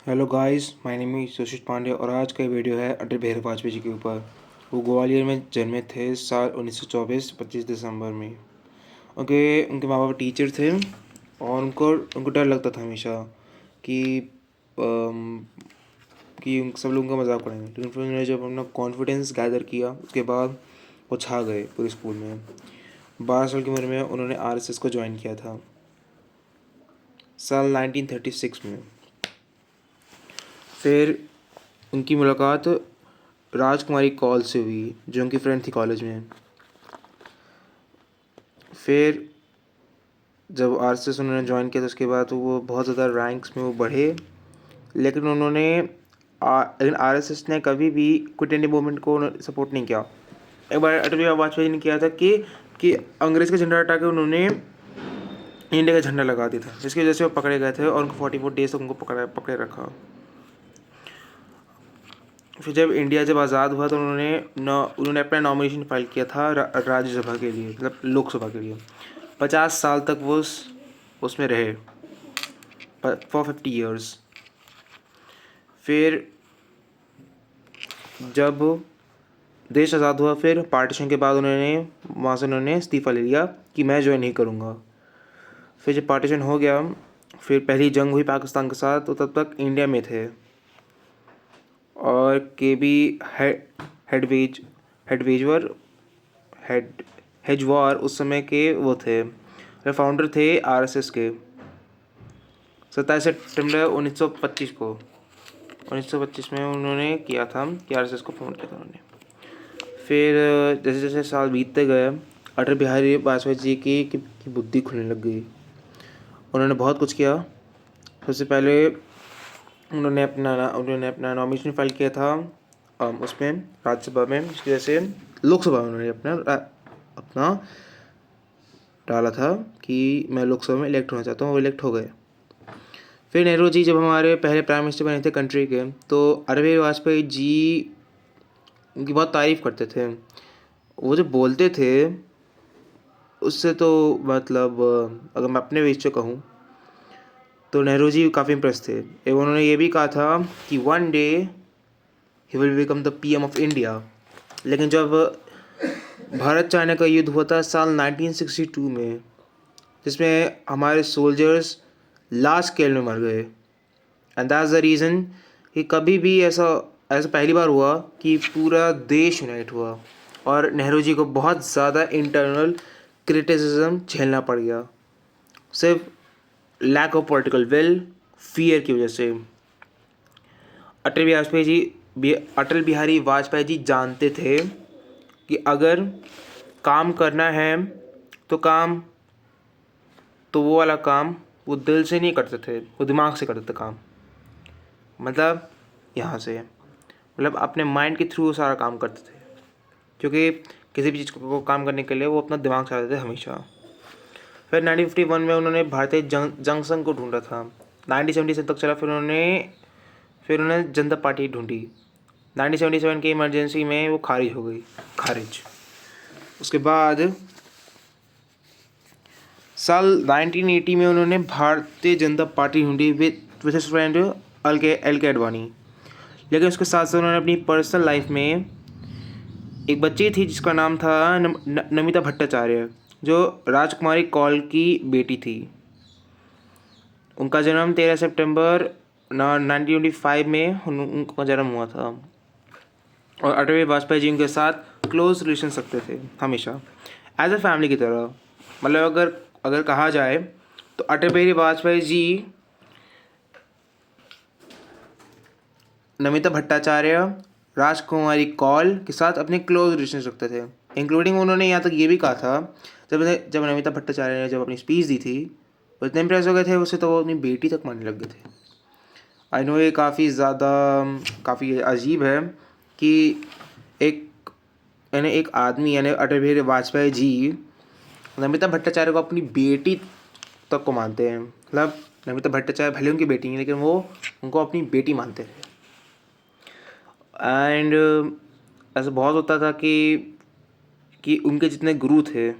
Hello guys, my name is Sushil Pandey और आज का वीडियो है अटल बिहारी वाजपेयी जी के ऊपर। वो ग्वालियर में जन्मे थे साल 1924 25 दिसंबर में। उनके माँ बाप टीचर थे और उनको उनको डर लगता था हमेशा कि अम, सब लोग उनका मजाक उड़ाएंगे। लेकिन फिर उन्होंने जब अपना कॉन्फिडेंस गैदर किया उसके बाद वो छा गए पूरे स्कूल में। 12 साल की उम्र में उन्होंने आरएसएस को ज्वाइन किया था साल 1936 में। फिर उनकी मुलाकात राजकुमारी कौल से हुई जो उनकी फ्रेंड थी कॉलेज में। फिर जब आरएसएस उन्होंने ज्वाइन किया तो उसके बाद तो वो बहुत ज़्यादा रैंक्स में वो बढ़े। लेकिन लेकिन आरएसएस ने कभी भी क्विट इंडिया मूवमेंट को सपोर्ट नहीं किया। एक बार अटल बिहारी वाजपेयी ने किया था कि अंग्रेज़ का झंडा हटा के उन्होंने इंडिया का झंडा लगा दिया था, जिसकी वजह से वो पकड़े गए थे और उनको 44 डेज तक उनको पकड़े रखा। फिर जब आज़ाद हुआ तो उन्होंने अपना नॉमिनेशन फाइल किया था राज्यसभा के लिए, मतलब लोकसभा के लिए। 50 साल तक वो उसमें रहे, फॉर 50 ईयर्स। फिर जब देश आज़ाद हुआ फिर पार्टीशन के बाद उन्होंने इस्तीफ़ा ले लिया कि मैं ज्वाइन नहीं करूँगा। फिर जब पार्टीशन हो गया, फिर पहली जंग हुई पाकिस्तान के साथ, तो तब तक इंडिया में थे। और के बी हेडवेज हेडवेजवर हेड हेजवार उस समय के वो थे, फाउंडर थे आरएसएस के। 27 सितंबर 1925 में उन्होंने किया था कि आरएसएस को फाउंड किया था उन्होंने। फिर जैसे जैसे साल बीतते गए अटल बिहारी वाजपेयी जी की बुद्धि खुलने लग गई। उन्होंने बहुत कुछ किया। सबसे पहले उन्होंने अपना नॉमिनेशन फाइल किया था उसमें राज्यसभा में, जिसकी वजह से लोकसभा में उन्होंने अपना डाला था कि मैं लोकसभा में इलेक्ट होना चाहता हूँ, वो इलेक्ट हो गए। फिर नेहरू जी जब हमारे पहले प्राइम मिनिस्टर बने थे कंट्री के, तो अटल बिहारी वाजपेयी जी उनकी बहुत तारीफ़ करते थे। वो जो बोलते थे उससे तो मतलब अगर मैं अपने विषय से कहूँ तो नेहरू जी काफ़ी इम्प्रेस थे। एवं उन्होंने ये भी कहा था कि one day he will become the PM of India. लेकिन जब भारत चाइना का युद्ध हुआ था साल 1962 में, जिसमें हमारे सोल्जर्स लार्ज स्केल में मर गए, एंड दैट्स द रीज़न कि कभी भी ऐसा ऐसा पहली बार हुआ कि पूरा देश यूनाइट हुआ। और नेहरू जी को बहुत ज़्यादा इंटरनल क्रिटिसिज्म झेलना पड़ गया, सिर्फ lack of political will, fear की वजह से। अटल बिहारी वाजपेयी जी जानते थे कि अगर काम करना है तो वो वाला काम वो दिल से नहीं करते थे, वो दिमाग से करते थे काम। मतलब यहाँ से मतलब अपने माइंड के थ्रू सारा काम करते थे, क्योंकि किसी भी चीज़ को काम करने के लिए वो अपना दिमाग चलाते थे हमेशा। फिर 1951 में उन्होंने भारतीय जंग संघ को ढूंढा था। 1977 तक चला। फिर उन्होंने जनता पार्टी ढूंढी। 1977 की इमरजेंसी में वो खारिज। उसके बाद साल 1980 में उन्होंने भारतीय जनता पार्टी ढूंढी विद हिज फ्रेंड एल के अडवाणी। लेकिन उसके साथ साथ उन्होंने अपनी पर्सनल लाइफ में एक बच्ची थी जिसका नाम था नमिता भट्टाचार्य, जो राजकुमारी कौल की बेटी थी। उनका जन्म 13 सितंबर 1925 में उनका जन्म हुआ था। और अटल बिहारी वाजपेयी जी उनके साथ क्लोज रिलेशन रखते थे हमेशा, एज अ फैमिली की तरह। मतलब अगर कहा जाए तो अटल बिहारी वाजपेयी जी नमिता भट्टाचार्य, राजकुमारी कौल के साथ अपने क्लोज रिलेशन रखते थे। इंक्लूडिंग उन्होंने यहाँ तक ये भी कहा था, जब नमिता भट्टाचार्य ने जब अपनी स्पीच दी थी, वो इतने इम्प्रेस हो गए थे उससे, तो वो अपनी बेटी तक मानने लग गए थे। आई नो ये काफ़ी अजीब है कि एक आदमी यानी अटल बिहारी वाजपेयी जी नमिता भट्टाचार्य को अपनी बेटी तक को मानते हैं। मतलब नमिता भट्टाचार्य भले उनकी बेटी हैं, लेकिन वो उनको अपनी बेटी मानते थे। एंड ऐसा बहुत होता था कि उनके जितने गुरु थे,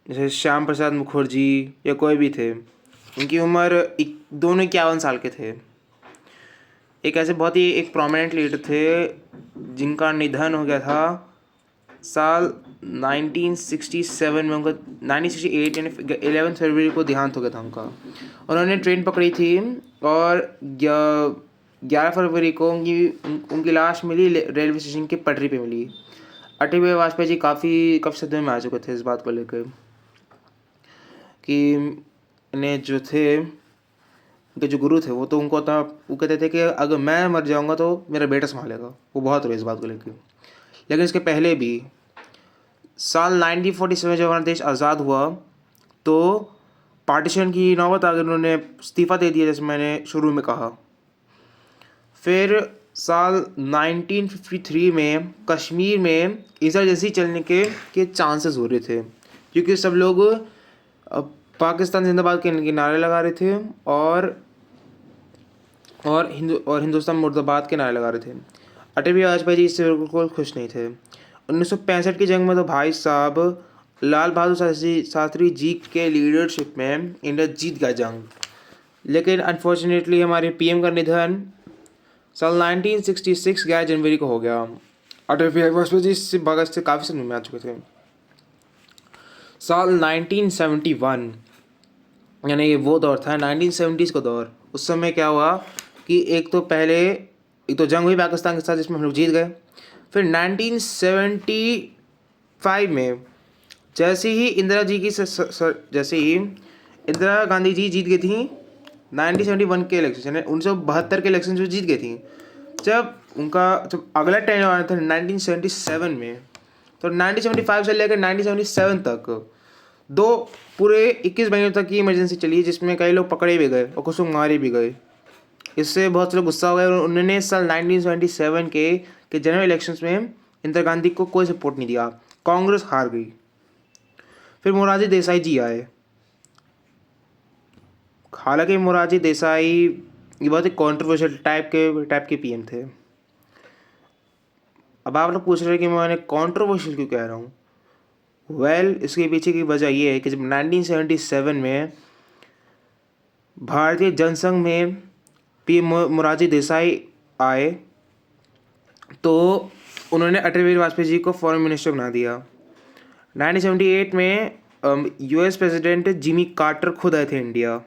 जैसे श्याम प्रसाद मुखर्जी या कोई भी थे, उनकी उम्र दोनों 51 साल के थे। एक ऐसे बहुत ही एक प्रोमिनेंट लीडर थे जिनका निधन हो गया था साल 1967 में। उनका 1968 यानी 11 फरवरी को देहांत हो गया था उनका। उन्होंने ट्रेन पकड़ी थी और 11 फरवरी को उनकी लाश मिली रेलवे स्टेशन की पटरी पे मिली। अटल बिहारी वाजपेयी जी काफ़ी सदमे में आ चुके थे इस बात को लेकर कि इन्हें जो थे उनके जो गुरु थे वो तो उनको था, वो कहते थे कि अगर मैं मर जाऊंगा तो मेरा बेटा संभालेगा। वो बहुत रोए इस बात को लेकर। लेकिन इसके पहले भी साल 1947 जब हमारा देश आज़ाद हुआ तो पार्टीशन की नौबत आ गई, उन्होंने इस्तीफ़ा दे दिया जैसे मैंने शुरू में कहा। फिर साल 1953 में कश्मीर में इंसर्जेंसी चलने के चांसेस हो रहे थे क्योंकि सब लोग पाकिस्तान जिंदाबाद के नारे लगा रहे थे और हिंदुस्तान मुर्दाबाद के नारे लगा रहे थे। अटल बिहारी वाजपेयी जी इससे बिल्कुल खुश नहीं थे। 1965 की जंग में तो भाई साहब लाल बहादुर शास्त्री जी के लीडरशिप में इंडिया जीत गया जंग। लेकिन अनफॉर्चुनेटली हमारे पीएम का निधन साल 1966 11 जनवरी को हो गया। अटल बिहारी वाजपेयी जी इससे भगत से काफ़ी समय में आ चुके थे। साल 1971 यानी ये वो दौर था 1970s का दौर। उस समय क्या हुआ कि एक तो जंग हुई पाकिस्तान के साथ जिसमें हम लोग जीत गए। फिर 1975 में जैसे ही इंदिरा गांधी जी जीत गई थी 1971 के इलेक्शन, 1972 के इलेक्शन जो जीत गई थी, जब अगला टर्न आना था 1977 में, तो 1975 से लेकर 1977 तक पूरे 21 महीनों तक की इमरजेंसी चली जिसमें कई लोग पकड़े भी गए और कुछ लोग मारे भी गए। इससे बहुत से लोग गुस्सा हो गए और उन्होंने साल 1977 के जनरल इलेक्शंस में इंदिरा गांधी को कोई सपोर्ट नहीं दिया। कांग्रेस हार गई। फिर मोरारजी देसाई जी आए। हालांकि मोरारजी देसाई ये बहुत ही कॉन्ट्रोवर्शियल टाइप के पीएम थे। अब आप लोग पूछ रहे हैं कि मैं कॉन्ट्रोवर्शियल क्यों कह रहा हूँ। इसके पीछे की वजह ये है कि जब 1977 में भारतीय जनसंघ में पीएम मोरारजी देसाई आए तो उन्होंने अटल बिहारी वाजपेयी जी को फॉरेन मिनिस्टर बना दिया। 1978 में यूएस प्रेसिडेंट जिमी कार्टर खुद आए थे इंडिया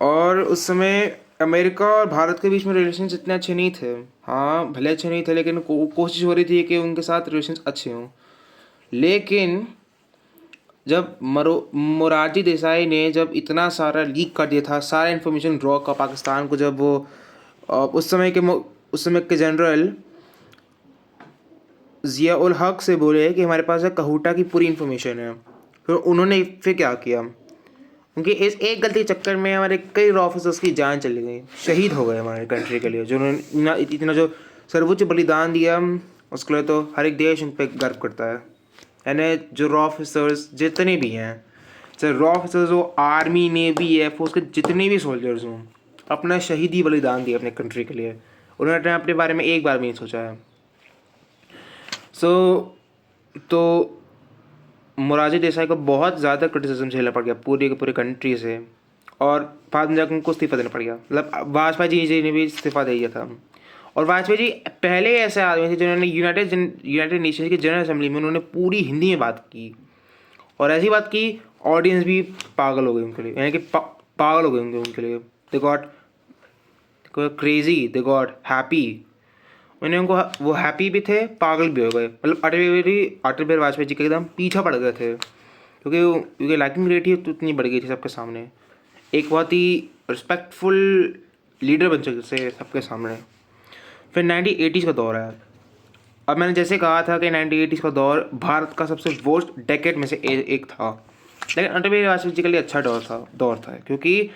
और उस समय अमेरिका और भारत के बीच में रिलेशंस इतने अच्छे नहीं थे। हाँ भले अच्छे नहीं थे लेकिन कोशिश हो रही थी कि उनके साथ रिलेशंस अच्छे हों। लेकिन जब मोरारजी देसाई ने जब इतना सारा लीक कर दिया था, सारा इन्फॉर्मेशन ड्रॉ का पाकिस्तान को, जब वो उस समय के जनरल ज़िया उल हक से बोले कि हमारे पास कहूटा की पूरी इन्फॉर्मेशन है, फिर उन्होंने फिर क्या किया, उनकी इस एक गलती के चक्कर में हमारे कई ऑफिसर्स की जान चली गई, शहीद हो गए हमारे कंट्री के लिए। जो उन्होंने इतना जो सर्वोच्च बलिदान दिया उसके लिए तो हर एक देश उन पर गर्व करता है। यानी जो रॉ ऑफिसर्स जितने भी हैं, चाहे रॉ ऑफिसर्स हो, आर्मी, नेवी, एयरफोर्स के जितने भी सोल्जर्स हों, अपना शहीदी बलिदान दिया अपने कंट्री के लिए। उन्होंने अपने बारे में एक बार भी नहीं सोचा है। तो मोरारजी देसाई को बहुत ज़्यादा क्रिटिसिज्म झेलना पड़ गया पूरी के पूरे कंट्री से और बाद में जाकर उनको इस्तीफ़ा देना पड़ गया। मतलब वाजपेयी जी ने भी इस्तीफ़ा दे दिया था। और वाजपेयी जी पहले ऐसे आदमी थे जिन्होंने यूनाइटेड नेशंस की जनरल असेंबली में उन्होंने पूरी हिंदी में बात की और ऐसी बात की ऑडियंस भी पागल हो गई उनके लिए, यानी कि पागल हो गए उनके लिए। They got crazy, they got happy. उनको वो हैप्पी भी थे, पागल भी हो गए। मतलब अटल बिहारी वाजपेयी जी के एकदम पीछा पड़ गए थे क्योंकि लाइकिंग रेट ही तो इतनी बढ़ गई थी सबके सामने। एक बहुत ही रिस्पेक्टफुल लीडर बन चुके थे सबके सामने। फिर 1980s का दौर है। अब मैंने जैसे कहा था कि 1980s का दौर भारत का सबसे वर्स्ट डेकेड में से एक था, लेकिन अटल बिहारी वाजपेयी जी के लिए अच्छा दौर था क्योंकि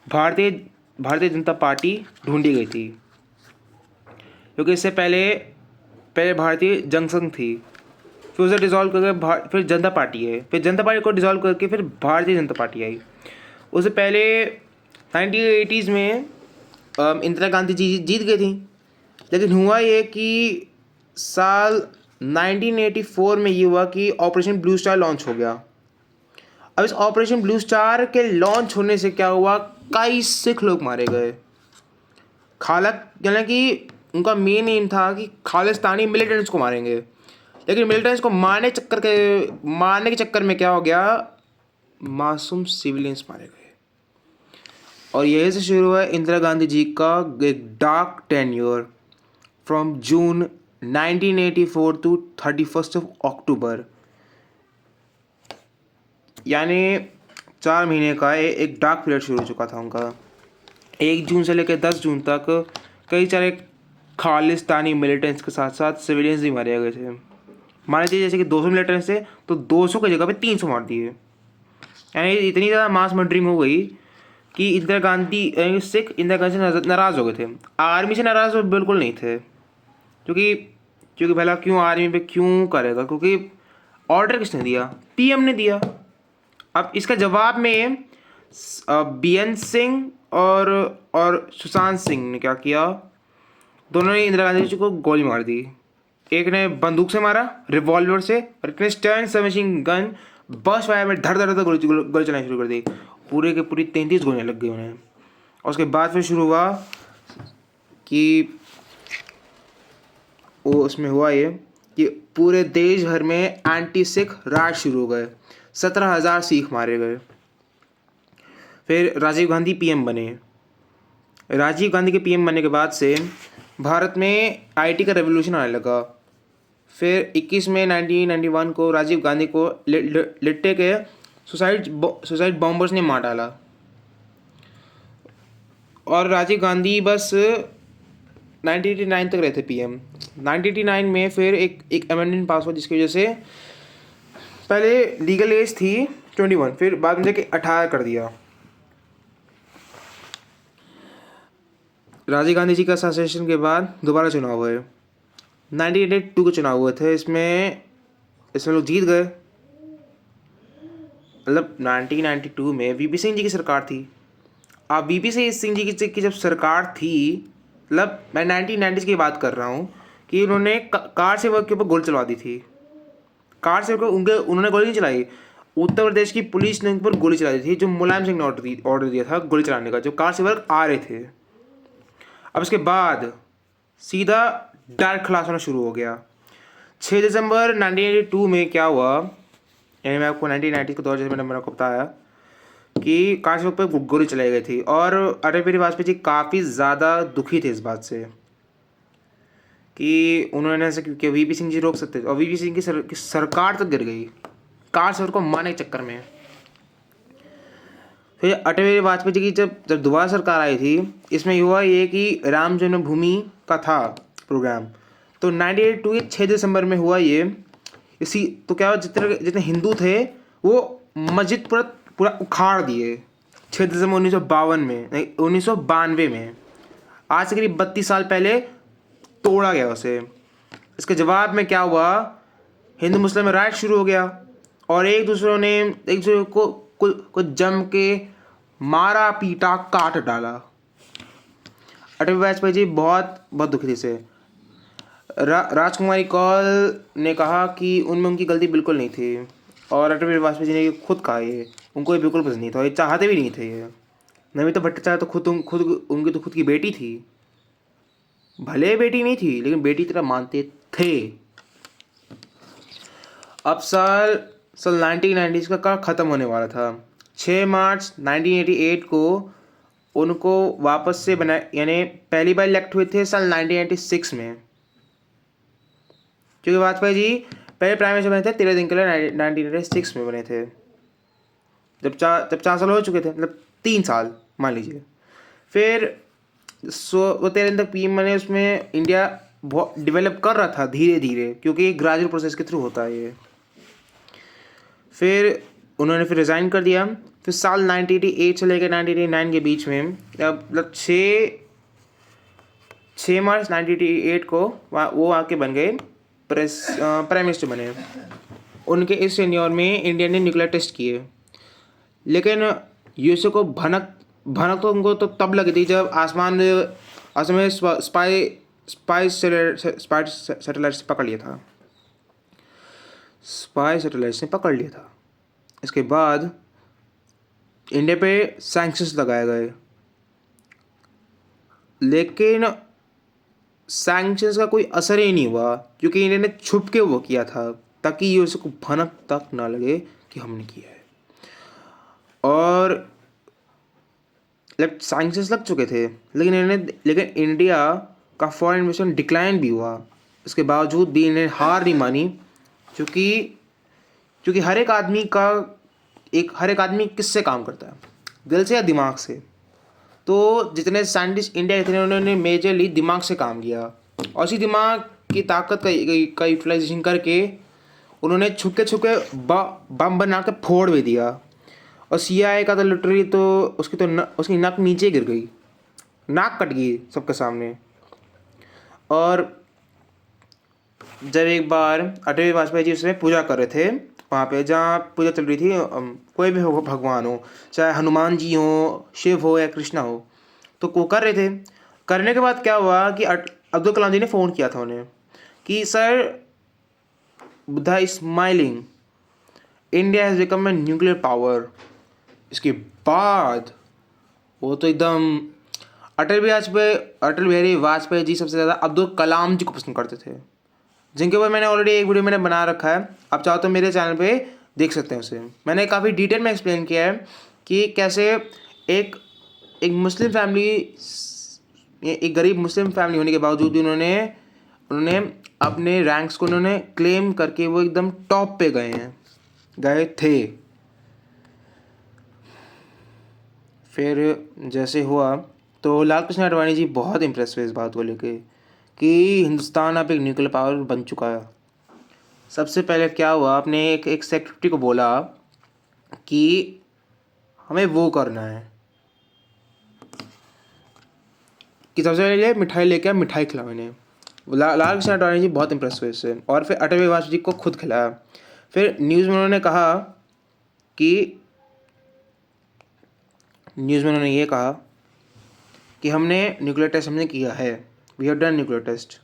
भारतीय जनता पार्टी ढूंढी गई थी। क्योंकि इससे पहले भारतीय जनसंघ थी, फिर उसे डिसॉल्व करके फिर जनता पार्टी है, फिर जनता पार्टी को डिसॉल्व करके फिर भारतीय जनता पार्टी आई। उससे पहले 1980s में इंदिरा गांधी जी जीत गई थी। लेकिन हुआ ये कि साल 1984 में ये हुआ कि ऑपरेशन ब्लू स्टार लॉन्च हो गया। अब इस ऑपरेशन ब्लू स्टार के लॉन्च होने से क्या हुआ, कई सिख लोग मारे गए। यानी कि उनका मेन एम था कि खालिस्तानी मिलिटेंट्स को मारेंगे, लेकिन मिलिटेंट्स को मारने के चक्कर में क्या हो गया, मासूम सिविलियंस मारे गए। और यही से शुरू हुआ इंदिरा गांधी जी का एक dark tenure from June 1984 to 31 October, यानी 4 महीने का एक डार्क पीरियड शुरू हो चुका था उनका। 1 जून से लेकर 10 जून तक कई सारे खालिस्तानी मिलिटेंट्स के साथ साथ सिविलियंस भी मारे गए थे। मान लीजिए जैसे कि 200 मिलिटेंट्स थे तो 200 की जगह पे 300 मार दिए। यानी इतनी ज़्यादा मास मर्डरिंग हो गई कि इंदिरा गांधी सिख इंदिरा गांधी से नाराज़ हो गए थे। आर्मी से नाराज़ तो बिल्कुल नहीं थे, क्योंकि भला क्यों आर्मी पे क्यों करेगा, क्योंकि ऑर्डर किसने दिया, पीएम ने दिया। अब इसका जवाब में बीएन सिंह और सुशांत सिंह ने क्या किया, दोनों ने इंदिरा गांधी जी को गोली मार दी। एक ने बंदूक से मारा, रिवॉल्वर से, और एक ने stern submachine gun burst fire में धड़ धड़ धड़ गोली चलानी शुरू कर दी। पूरे के पूरी 33 गोलियां लग गई उन्हें। और उसके बाद फिर शुरू हुआ कि उसमें हुआ ये कि पूरे देश भर में एंटी सिख राइट शुरू हो गए। 17,000 सिख मारे गए। फिर राजीव गांधी पीएम बने। राजीव गांधी के पीएम बनने के बाद से भारत में आईटी का रेवोल्यूशन आने लगा। फिर 21 मई 1991 को राजीव गांधी को लिट्टे के सुसाइड बॉम्बर्स ने मार डाला। और राजीव गांधी बस 1989 तक रहे थे पीएम। 1989 में फिर एक अमेंडमेंट पास हुआ जिसकी वजह से पहले लीगल एज थी 21, फिर बाद में जाके 18 कर दिया। राजीव गांधी जी का असासिनेशन के बाद दोबारा चुनाव हुए। 1982 के चुनाव हुए थे, इसमें लोग जीत गए। मतलब 1992 में वीपी सिंह जी की सरकार थी। अब वीपी सिंह जी की जब सरकार थी, मतलब मैं 1990s की बात कर रहा हूँ, कि उन्होंने कार सेवक के ऊपर गोली चलवा दी थी। कार सेवक उन्होंने गोली नहीं चलाई, उत्तर प्रदेश की पुलिस ने उन पर गोली चला दी थी, जो मुलायम सिंह ने ऑर्डर दिया था गोली चलाने का, जो कार सेवक आ रहे थे। अब इसके बाद सीधा डायरेक्ट खलास होना शुरू हो गया। 6 दिसंबर 1982 में क्या हुआ, यानी मैं आपको 1990 के दौर जैसे मैंने आपको बताया कि कार सेवक पर गोली चलाई गई थी। और अटल बिहारी वाजपेयी जी काफ़ी ज़्यादा दुखी थे इस बात से कि उन्होंने ऐसे कि वीपी सिंह जी रोक सकते थे, और वीपी सिंह की सरकार तक गिर गई कार सेवक को मारने के चक्कर में। फिर अटल बिहारी वाजपेयी जी की जब दोबारा सरकार आई थी, इसमें हुआ ये कि राम जन्मभूमि का था प्रोग्राम, तो 1982 के 6 दिसंबर में हुआ ये। तो क्या हुआ, जितने हिंदू थे वो मस्जिद पूरा उखाड़ दिए 6 दिसंबर 1952 में, नहीं 1992 में। आज से करीब 32 साल पहले तोड़ा गया उसे। इसके जवाब में क्या हुआ, हिंदू मुस्लिम में राइट शुरू हो गया, और एक दूसरे को जम के मारा पीटा काट डाला। अटल बिहारी वाजपेयी जी बहुत दुखी थे इसे। राजकुमारी कौल ने कहा कि उनमें उनकी गलती बिल्कुल नहीं थी, और अटल बिहारी वाजपेयी जी ने खुद कहा ये उनको ये बिल्कुल पसंद नहीं था, ये चाहते भी नहीं थे। ये नमिता भट्टाचार्य तो उनकी तो खुद की बेटी थी, भले बेटी नहीं थी लेकिन बेटी तरह मानते थे। अब साल 1990s का ख़त्म होने वाला था। 6 मार्च 1988 को उनको वापस से बना, यानी पहली बार इलेक्ट हुए थे साल 1996 में, क्योंकि वाजपेयी जी पहले प्राइम मिनिस्टर बने थे 13 दिन के लिए 1996 में बने थे, जब 4 साल हो चुके थे, मतलब 3 साल मान लीजिए। फिर वो 13 दिन तक पीएम बने, उसमें इंडिया बहुत डेवलप कर रहा था धीरे धीरे, क्योंकि ग्रेजुअल प्रोसेस के थ्रू होता है ये। फिर उन्होंने रिज़ाइन कर दिया। फिर साल 1988 से लेकर 1989 के बीच में, मतलब 6 मार्च 1988 को वो आके बन गए प्राइम मिनिस्टर बने। उनके इस टेन्योर में इंडिया ने न्यूक्लियर टेस्ट किए, लेकिन यूएसए को भनक तो उनको तो तब लगी थी जब आसमान में स्पाई सैटेलाइट से पकड़ लिया था। इसके बाद इंडिया पे सैंक्शंस लगाए गए, लेकिन सैंक्शंस का कोई असर ही नहीं हुआ क्योंकि इंडिया ने छुप के वो किया था ताकि ये उसको भनक तक ना लगे कि हमने किया है। और सैंक्शंस लग चुके थे, लेकिन इंडिया का फॉरेन इन्वेस्टमेंट डिक्लाइन भी हुआ। इसके बावजूद भी इन्हें हार नहीं मानी, क्योंकि क्योंकि हर एक आदमी किससे काम करता है, दिल से या दिमाग से। तो जितने साइंटिस्ट इंडिया के थे उन्होंने मेजरली दिमाग से काम किया, और इसी दिमाग की ताकत का यूटिलाइजेशन करके उन्होंने छुपके बम बना के फोड़ भी दिया। और CIA का तो लिटरली तो उसकी नाक नीचे गिर गई, नाक कट गई सबके सामने। और जब एक बार अटल बिहारी वाजपेयी जी उसमें पूजा कर रहे थे, वहाँ पे जहाँ पूजा चल रही थी, कोई भी हो भगवान हो, चाहे हनुमान जी हो, शिव हो या कृष्णा हो, तो वो कर रहे थे। करने के बाद क्या हुआ कि अब्दुल कलाम जी ने फ़ोन किया था उन्हें कि sir, Buddha is smiling, India has become a nuclear power. इसके बाद वो तो एकदम अटल बिहारी वाजपेयी जी सबसे ज़्यादा अब्दुल कलाम जी को पसंद करते थे, जिनके ऊपर मैंने ऑलरेडी एक वीडियो मैंने बना रखा है, आप चाहो तो मेरे चैनल पे देख सकते हैं उसे। मैंने काफ़ी डिटेल में एक्सप्लेन किया है कि कैसे एक एक मुस्लिम फैमिली, एक गरीब मुस्लिम फैमिली होने के बावजूद भी उन्होंने अपने रैंक्स को उन्होंने क्लेम करके वो एकदम टॉप पे गए थे। फिर जैसे हुआ तो लाल कृष्ण आडवाणी जी बहुत इम्प्रेस हुए इस बात को लेके कि हिंदुस्तान अब एक न्यूक्लियर पावर बन चुका है। सबसे पहले क्या हुआ, आपने एक सेक्रेटरी को बोला कि हमें वो करना है कि सबसे पहले मिठाई लेके मिठाई खिलाओ इन्हें। लाल कृष्ण आडवाणी जी बहुत इम्प्रेस हुए इससे, और फिर अटल बिहारी वाजपेयी जी को खुद खिलाया। फिर कि न्यूज़ में उन्होंने ये कहा कि हमने न्यूक्लियर टेस्ट हमने किया है, we have done nuclear test.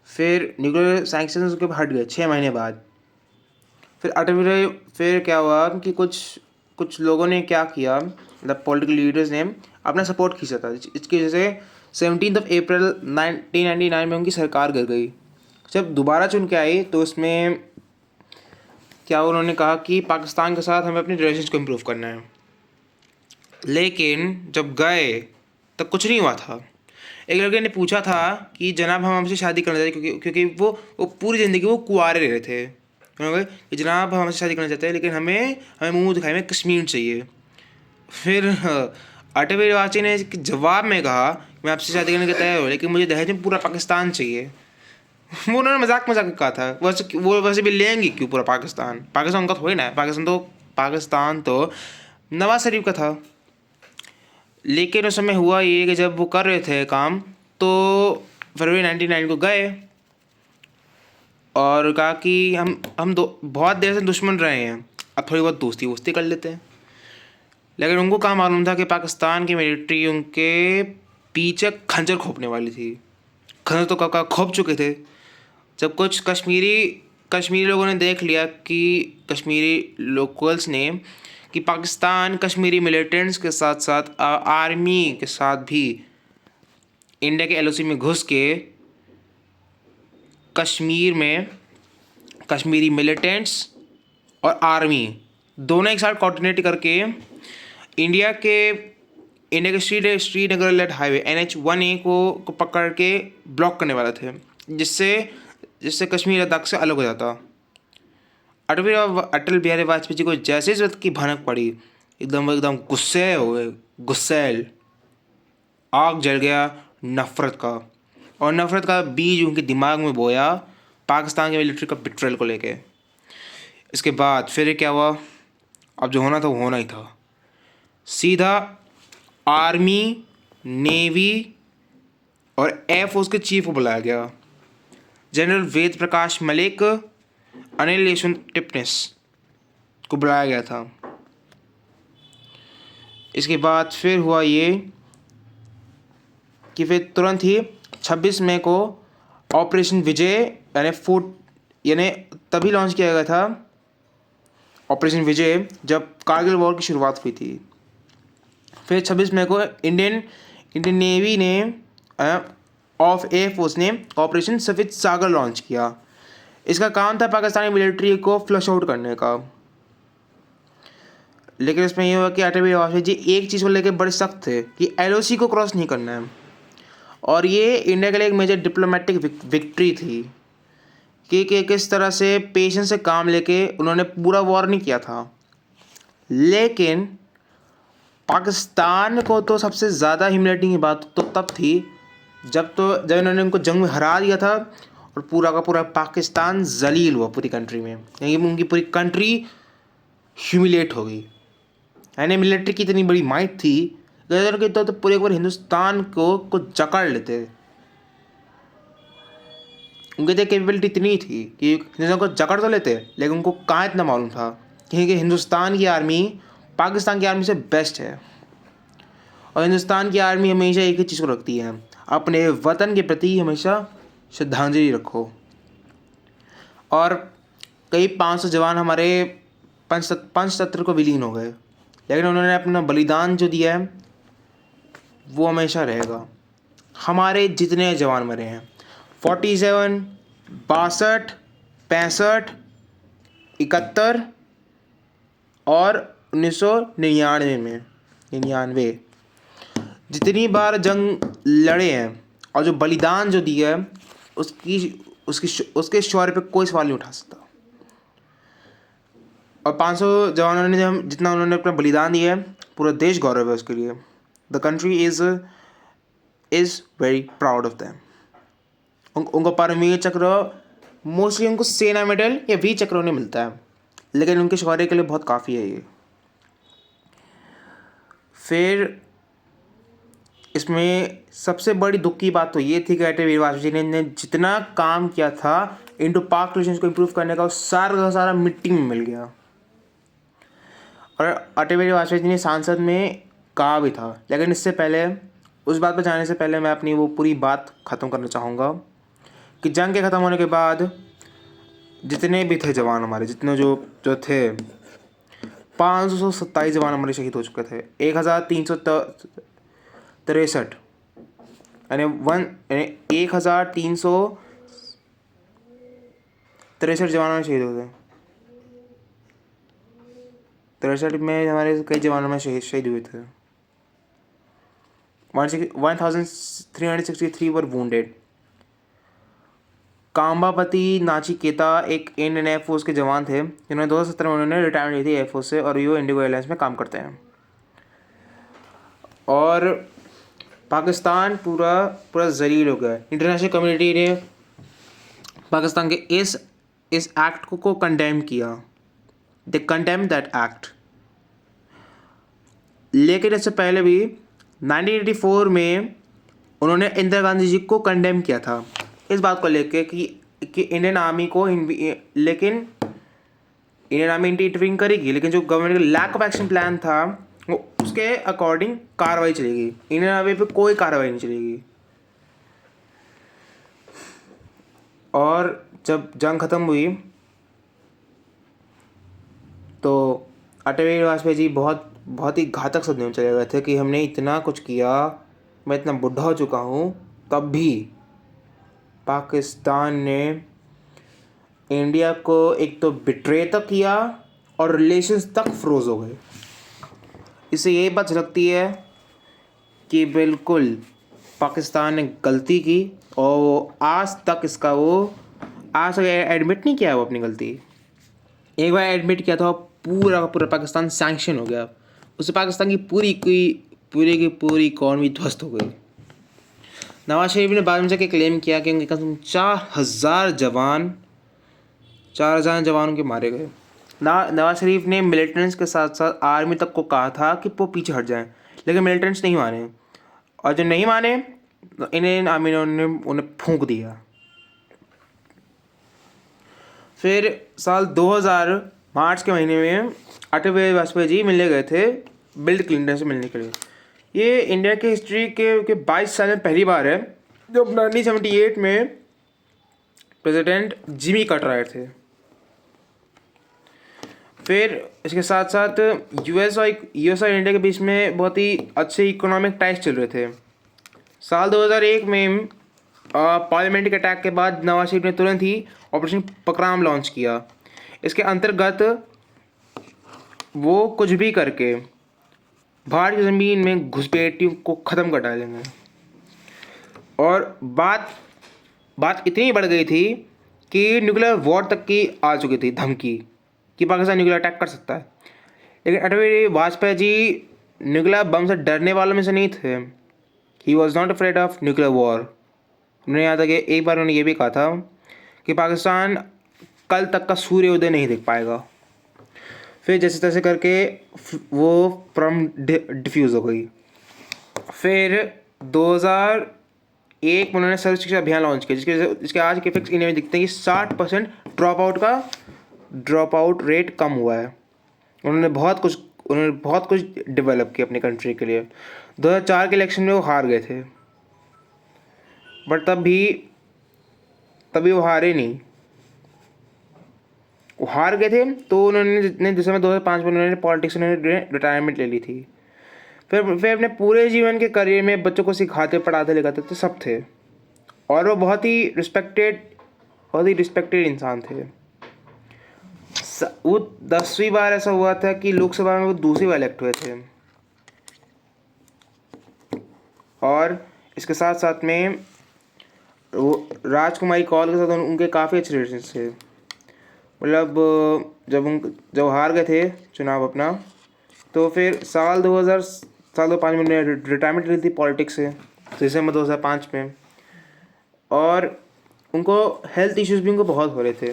फिर न्यूक्लियर सैंक्शंस उसके हट गए 6 महीने बाद। फिर क्या हुआ कि कुछ लोगों ने क्या किया, मतलब पॉलिटिकल लीडर्स ने अपना सपोर्ट खींचा था। इसकी वजह से 17 अप्रैल 1999 में उनकी सरकार गिर गई। जब दोबारा चुन के आई तो उसमें क्या उन्होंने कहा कि पाकिस्तान के साथ हमें अपने रिलेशंस को इम्प्रूव करना है, लेकिन जब गए तब कुछ नहीं हुआ था। एक लड़के ने पूछा था कि जनाब हम हमसे शादी करना चाहते हैं, क्योंकि वो पूरी ज़िंदगी वो कुंवारे रहे थे। उन्होंने कहा कि जनाब हम हमसे शादी करना चाहते हैं, लेकिन हमें हमें मुंह दिखाई में कश्मीर चाहिए। फिर अटल बिहारी वाजपेयी ने जवाब में कहा मैं आपसे शादी करने के तैयार हूँ, लेकिन मुझे दहेज में पूरा पाकिस्तान चाहिए। वो उन्होंने मजाक में कहा था। वैसे भी लेंगे क्यों पूरा पाकिस्तान, पाकिस्तान उनका थोड़ी ना है, पाकिस्तान तो नवाज शरीफ का था। लेकिन उस समय हुआ ये कि जब वो कर रहे थे काम, तो फरवरी 1999 को गए और कहा कि हम बहुत देर से दुश्मन रहे हैं, अब थोड़ी बहुत दोस्ती वोस्ती कर लेते हैं। लेकिन उनको कहाँ मालूम था कि पाकिस्तान की मिलिट्री उनके पीछे खंजर खोपने वाली थी। खंजर तो कब खोप चुके थे। जब कुछ कश्मीरी लोगों ने देख लिया कि कश्मीरी लोकल्स ने कि पाकिस्तान कश्मीरी मिलिटेंट्स के साथ साथ आर्मी के साथ भी इंडिया के LOC में घुस के कश्मीर में कश्मीरी मिलिटेंट्स और आर्मी दोनों एक साथ कोऑर्डिनेट करके इंडिया के श्रीनगर लेट हाईवे NH-1A को पकड़ के ब्लॉक करने वाले थे, जिससे कश्मीर लद्दाख से अलग हो जाता। अटल बिहारी वाजपेयी जी को जैसे इस की भनक पड़ी, एकदम गुस्से हो गए, गुस्सैल, आग जल गया नफ़रत का, और नफ़रत का बीज उनके दिमाग में बोया पाकिस्तान के मिलिट्री का बिट्रेल को लेके। इसके बाद फिर क्या हुआ, अब जो होना था वो होना ही था। सीधा आर्मी, नेवी और एयरफोर्स के चीफ को बुलाया गया। जनरल वेद प्रकाश मलिक, अनिल यशवंत टिपनिस को बुलाया गया था। इसके बाद फिर हुआ ये कि फिर तुरंत ही 26 मई को ऑपरेशन विजय यानी तभी लॉन्च किया गया था ऑपरेशन विजय जब कारगिल वॉर की शुरुआत हुई थी। फिर 26 मई को इंडियन नेवी ने ऑफ एयरफोर्स ने ऑपरेशन सफेद सागर लॉन्च किया। इसका काम था पाकिस्तानी मिलिट्री को फ्लश आउट करने का। लेकिन इसमें ये हुआ कि अटल बिहारी वाजपेयी जी एक चीज़ को लेकर बड़े सख्त थे कि LOC को क्रॉस नहीं करना है। और ये इंडिया के लिए एक मेजर डिप्लोमेटिक विक्ट्री थी कि किस तरह से पेशेंस से काम लेके उन्होंने पूरा वॉर नहीं किया था। लेकिन पाकिस्तान को तो सबसे ज़्यादा ह्यूमिलेटिंग की बात तो तब थी जब इन्होंने उनको जंग में हरा दिया था और पूरा का पूरा पाकिस्तान जलील हुआ पूरी कंट्री में, यानी उनकी पूरी कंट्री ह्यूमिलेट हो गई। यानी मिलिट्री की इतनी बड़ी माइट थी कि तो पूरे हिंदुस्तान को जकड़ लेते। उनकी तो कैपेबिलिटी इतनी थी कि हिंदुस्तान को जकड़ तो लेते, लेकिन उनको कहाँ इतना मालूम था कि हिंदुस्तान की आर्मी पाकिस्तान की आर्मी से बेस्ट है। और हिंदुस्तान की आर्मी हमेशा एक ही चीज़ को रखती है, अपने वतन के प्रति हमेशा श्रद्धांजलि रखो। और कई 500 जवान हमारे पंचतंत्र को विलीन हो गए, लेकिन उन्होंने अपना बलिदान जो दिया है वो हमेशा रहेगा। हमारे जितने जवान मरे हैं 47, 62, 65, 71 और 1999 में 99 जितनी बार जंग लड़े हैं और जो बलिदान जो दिया है उसके शौर्य पे कोई सवाल नहीं उठा सकता। और 500 जवानों ने जितना उन्होंने अपना बलिदान दिया है, पूरा देश गौरव है उसके लिए। The country is very proud of them. उनको परमवीर चक्र मोस्टली उनको सेना मेडल या वीर चक्र उन्हें मिलता है, लेकिन उनके शौर्य के लिए बहुत काफ़ी है ये। फिर इसमें सबसे बड़ी दुख की बात तो ये थी कि अटल बिहारी वाजपेयी ने जितना काम किया था इंडो पाक रिलेशंस को इम्प्रूव करने का, सारा का सारा मिट्टी में मिल गया। और अटल बिहारी वाजपेयी जी ने सांसद में कहा भी था, लेकिन इससे पहले उस बात पर जाने से पहले मैं अपनी वो पूरी बात ख़त्म करना चाहूँगा कि जंग के ख़त्म होने के बाद जितने भी थे जवान हमारे, जितने जो थे 527 जवान हमारे शहीद हो चुके थे। 1363 यानी 1363 जवानों में शहीद हुए थे। 63 में हमारे कई जवानों में शहीद हुए थे। 1363 वर वुंडेड। काम्बापति नाचिकेता एक इंडियन एयरफोर्स के जवान थे जिन्होंने 2017 में उन्होंने रिटायरमेंट ली थी एयरफोर्स से, और ये इंडिगो एयरलाइंस में काम करते हैं। और पाकिस्तान पूरा जलील हो गया। इंटरनेशनल कम्युनिटी ने पाकिस्तान के इस एक्ट को कंडेम किया। दे कंडेम दैट एक्ट। लेकिन इससे पहले भी 1984 में उन्होंने इंदिरा गांधी जी को कंडेम किया था इस बात को लेके कि इंडियन आर्मी को, लेकिन इंडियन आर्मी इंटरवीन करेगी, लेकिन जो गवर्नमेंट का लैक ऑफ एक्शन प्लान था वो उसके अकॉर्डिंग कार्रवाई चलेगी। इंडियन आर्मी पे कोई कार्रवाई नहीं चलेगी। और जब जंग ख़त्म हुई तो अटल बिहारी वाजपेयी जी बहुत ही घातक सदमे में चले गए थे कि हमने इतना कुछ किया, मैं इतना बुढ़ा हो चुका हूँ, तब भी पाकिस्तान ने इंडिया को एक तो बिट्रे तक किया और रिलेशंस तक फ्रोज हो गए। इससे यही बात झलकती है कि बिल्कुल पाकिस्तान ने गलती की और वो आज तक एडमिट नहीं किया वो अपनी गलती। एक बार एडमिट किया था, पूरा पाकिस्तान सैंक्शन हो गया, उससे पाकिस्तान की पूरी इकॉनमी ध्वस्त हो गई। नवाज शरीफ ने बाद में जाके क्लेम किया कि उनके कम 4,000 जवानों के मारे गए। नवाज शरीफ ने मिलिटेंट्स के साथ साथ आर्मी तक को कहा था कि वो पीछे हट जाएं, लेकिन मिलिटेंट्स नहीं माने, और जो नहीं माने तो इंडियन आर्मी ने उन्हें फूंक दिया। फिर साल 2000 मार्च के महीने में अटल बिहारी वाजपेयी जी मिलने गए थे बिल क्लिंटन से मिलने के लिए। ये इंडिया की हिस्ट्री के 22 साल में पहली बार है जब 1978 में प्रेसिडेंट जिमी कार्टर आए थे। फिर इसके साथ साथ यूएस और इंडिया के बीच में बहुत ही अच्छे इकोनॉमिक टाइज चल रहे थे। साल 2001 में पार्लियामेंट्री अटैक के बाद नवाज शरीफ ने तुरंत ही ऑपरेशन पकराम लॉन्च किया। इसके अंतर्गत वो कुछ भी करके भारत की ज़मीन में घुसपैठियों को ख़त्म कर डालेंगे। और बात इतनी बढ़ गई थी कि न्यूक्लियर वॉर तक की आ चुकी थी धमकी कि पाकिस्तान न्यूक्लियर अटैक कर सकता है। लेकिन अटल बिहारी वाजपेयी जी न्यूक्लियर बम से डरने वालों में से नहीं थे। He was not afraid of nuclear war. उन्होंने यहाँ तक एक बार उन्होंने ये भी कहा था कि पाकिस्तान कल तक का सूर्योदय नहीं देख पाएगा। फिर जैसे तैसे करके वो प्रॉब्लम डिफ्यूज़ हो गई। फिर 2001 में उन्होंने सर्व शिक्षा अभियान लॉन्च किया, जिसके आज के इफेक्ट्स इंडिया में दिखते हैं कि 60% ड्रॉप आउट रेट कम हुआ है। उन्होंने बहुत कुछ डेवलप किया अपनी कंट्री के लिए। 2004 के इलेक्शन में वो हार गए थे, बट तभी वो हारे नहीं। वो हार गए थे तो उन्होंने दिसंबर 2005 में उन्होंने पॉलिटिक्स में रिटायरमेंट ले ली थी। फिर अपने पूरे जीवन के करियर में बच्चों को सिखाते पढ़ाते लिखाते तो सब थे, और वो बहुत ही रिस्पेक्टेड इंसान थे। वो 10वीं बार ऐसा हुआ था कि लोकसभा में वो दूसरी बार इलेक्ट हुए थे। और इसके साथ साथ में वो राजकुमारी कौल के साथ उनके काफ़ी अच्छे रिलेशन थे। मतलब जब हार गए थे चुनाव अपना, तो फिर साल 2005 में उन्होंने रिटायरमेंट ली थी पॉलिटिक्स से, दिसंबर 2005 में। और उनको हेल्थ इश्यूज भी उनको बहुत हो रहे थे।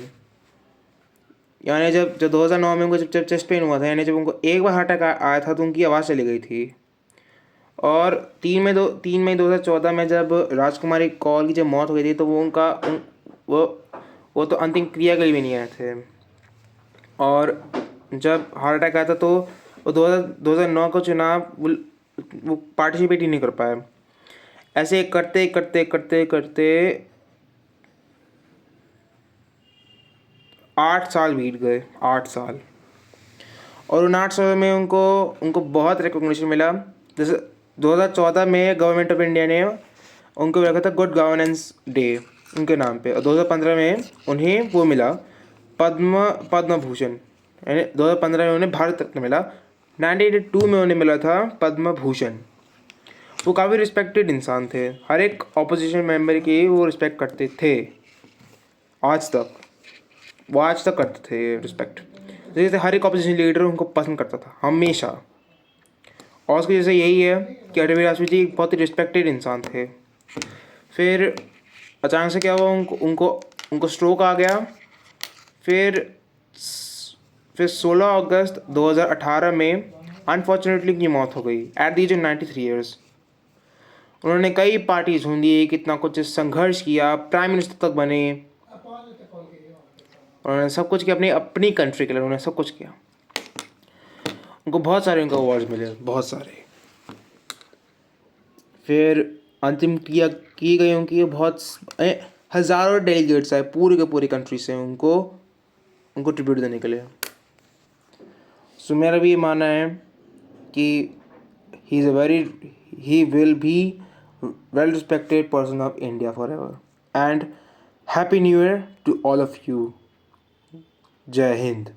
यानी जब 2009 में उनको जब चेस्ट पेन हुआ था, यानी जब उनको एक बार हार्ट अटैक आया था तो उनकी आवाज़ चली गई थी। और 3 मई 2014 में जब राजकुमारी कौल की जब मौत हो गई थी तो वो तो अंतिम क्रिया के लिए भी नहीं आए थे। और जब हार्ट अटैक आया था तो वो 2009 का चुनाव वो पार्टिसिपेट ही नहीं कर पाए। ऐसे करते करते करते करते 8 साल बीत गए, 8 साल। और उन 8 साल में उनको बहुत रिकॉग्निशन मिला। जैसे 2014 में गवर्नमेंट ऑफ इंडिया ने उनको रखा था गुड गवर्नेंस डे उनके नाम पे, और 2015 में उन्हें वो मिला पद्म भूषण। यानी 2015 में उन्हें भारत रत्न मिला, 1982 में उन्हें मिला था पद्म भूषण। वो काफ़ी रिस्पेक्टेड इंसान थे, हर एक ऑपोजिशन मेंबर की वो रिस्पेक्ट करते थे। आज तक करते थे रिस्पेक्ट। जैसे हर एक ऑपोजिशन लीडर उनको पसंद करता था हमेशा। और उसकी जैसे यही है कि अटल बिहारी वाजपेयी जी बहुत ही रिस्पेक्टेड इंसान थे। फिर अचानक से क्या हुआ, उनको स्ट्रोक आ गया। फिर 16 अगस्त 2018 में अनफॉर्चुनेटली उनकी मौत हो गई at the age of 93 years. उन्होंने कई पार्टी ढूंढी, कितना कुछ संघर्ष किया, प्राइम मिनिस्टर तक बने। उन्होंने सब कुछ किया अपनी कंट्री के लिए, उन्होंने सब कुछ किया। उनको बहुत सारे अवार्ड्स मिले, बहुत सारे। फिर अंतिम क्रिया की गई उनकी, बहुत हज़ारों डेलीगेट्स आए पूरे के पूरी कंट्री से उनको ट्रिब्यूट देने के लिए। सो मेरा भी ये मानना है कि he will be well respected person of India forever. And happy new year to all of you. Jai Hind.